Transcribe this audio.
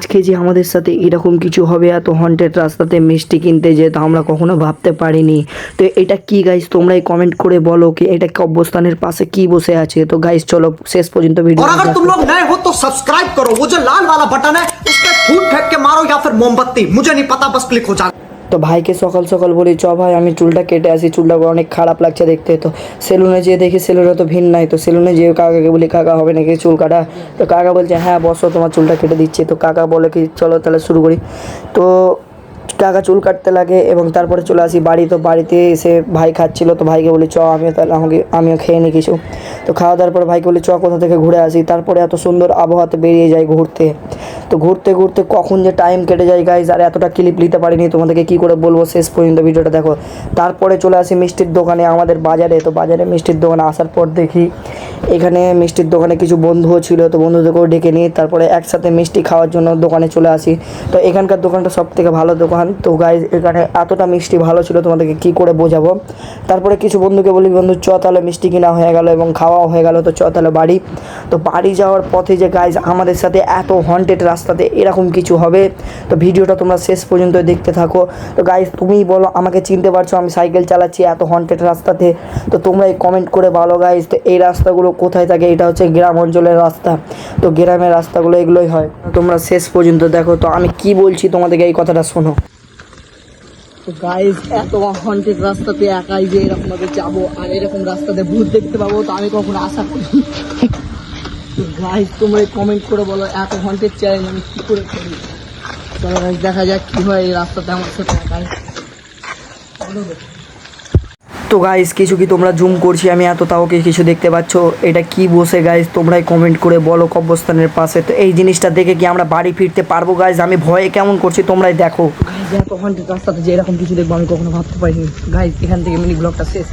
আজকে যে আমাদের সাথে এরকম কিছু হবে, এত হন্টেড রাস্তাতে মিষ্টি কিনতে যেয়ে, তো আমরা কখনো ভাবতে পারিনি। তো এটা কি গাইস, তোমরাই কমেন্ট করে বলো কি এটা কব্রস্থানের পাশে কি বসে আছে। তো গাইস চলো শেষ পর্যন্ত ভিডিও। और अगर तुम लोग नए हो तो सब्सक्राइब करो, वो जो लाल वाला बटन है उस पर फूट फेंक के मारो या फिर मोमबत्ती, मुझे नहीं पता, बस क्लिक हो जाए। তো ভাইকে সকাল সকাল বলি চ ভাই আমি চুলটা কেটে আসি, চুলটা অনেক খারাপ লাগছে দেখতে। তো সেলুনে যেয়ে দেখি সেলুনে তো ভিড় নাই। তো সেলুনে যেয়ে কাকাকে বলি কাকা হবে নাকি চুল কাটা। তো কাকা বলছে হ্যাঁ বসো তোমার চুলটা কেটে দিচ্ছি। তো কাকা বলে কি চলো তাহলে শুরু করি। তো কাকা চুল কাটতে লাগে এবং তারপরে চলে আসি বাড়ি। তো বাড়িতে এসে ভাই খাচ্ছিলো, তো ভাইকে বলি চ আমিও তাহলে আমিও খেয়ে নিই কিছু। তো খাওয়া দাওয়ার পর ভাইকে বলি চ কোথা থেকে ঘুরে আসি। তারপরে এত সুন্দর আবহাওয়াতে বেরিয়ে যাই ঘুরতে। তো ঘুরতে ঘুরতে কখন যে টাইম কেটে যায় গাইজ, আর এতটা ক্লিপ নিতে পারিনি, তোমাদেরকে কী করে বলবো, শেষ পর্যন্ত ভিডিওটা দেখো। তারপরে চলে আসি মিষ্টির দোকানে আমাদের বাজারে। তো বাজারে মিষ্টির দোকানে আসার পর দেখি এখানে মিষ্টির দোকানে কিছু বন্ধুও ছিল, তো বন্ধুদেরকেও ডেকে নিই। তারপরে একসাথে মিষ্টি খাওয়ার জন্য দোকানে চলে আসি। তো এখানকার দোকানটা সব থেকে ভালো দোকান। তো গাইজ এখানে এতটা মিষ্টি ভালো ছিল তোমাদেরকে কী করে বোঝাবো। তারপরে কিছু বন্ধুকে বলি বন্ধু চ তাহলে মিষ্টি কিনা হয়ে গেল এবং খাওয়াও হয়ে গেল, তো চ তাহলে বাড়ি। তো বাড়ি যাওয়ার পথে যে গাইজ আমাদের সাথে এত হন্টেড রাস্তাতে এরকম কিছু হবে, তো ভিডিওটা তোমরা শেষ পর্যন্ত দেখতে থাকো। তো গাইজ তুমিই বলো আমাকে চিনতে পারছো, আমি সাইকেল চালাচ্ছি এত হন্টেড রাস্তাতে। তো তোমরাই কমেন্ট করে বলো গাইজ তো এই রাস্তাগুলো কোথায় থাকে। এটা হচ্ছে গ্রাম অঞ্চলের রাস্তা, তো গ্রামের রাস্তাগুলো এগুলোই হয়। তোমরা শেষ পর্যন্ত দেখো। তো আমি কি বলছি তোমাদেরকে এই কথাটা শোনো। তো গাইজ এত হন্টেড রাস্তাতে একাই যে এরকমভাবে যাবো আর এরকম রাস্তাতে ভূত দেখতে পাবো, তো আমি কখনো আশা করি। তো গাইজ তোমরা কমেন্ট করে বলো এত হন্টেড চ্যালেঞ্জ আমি কী করে করি। চলো গাইজ দেখা যাক কী হয় এই রাস্তাতে আমার সাথে একাই। তো গাইজ কিছু কি তোমরা জুম করছি আমি এত, তাও কি কিছু দেখতে পাচ্ছ এটা কি বসে গাইজ, তোমরাই কমেন্ট করে বলো কব্রস্থানের পাশে। তো এই জিনিসটা দেখে কি আমরা বাড়ি ফিরতে পারবো গাইজ, আমি ভয়ে কেমন করছি তোমরাই দেখো। গাইজ এত হন্টেড রাস্তাতে যে এরকম কিছু দেখবো আমি কখনো ভাবতে পারিনি। গাইজ এখান থেকে মিনি ব্লগটা শেষ।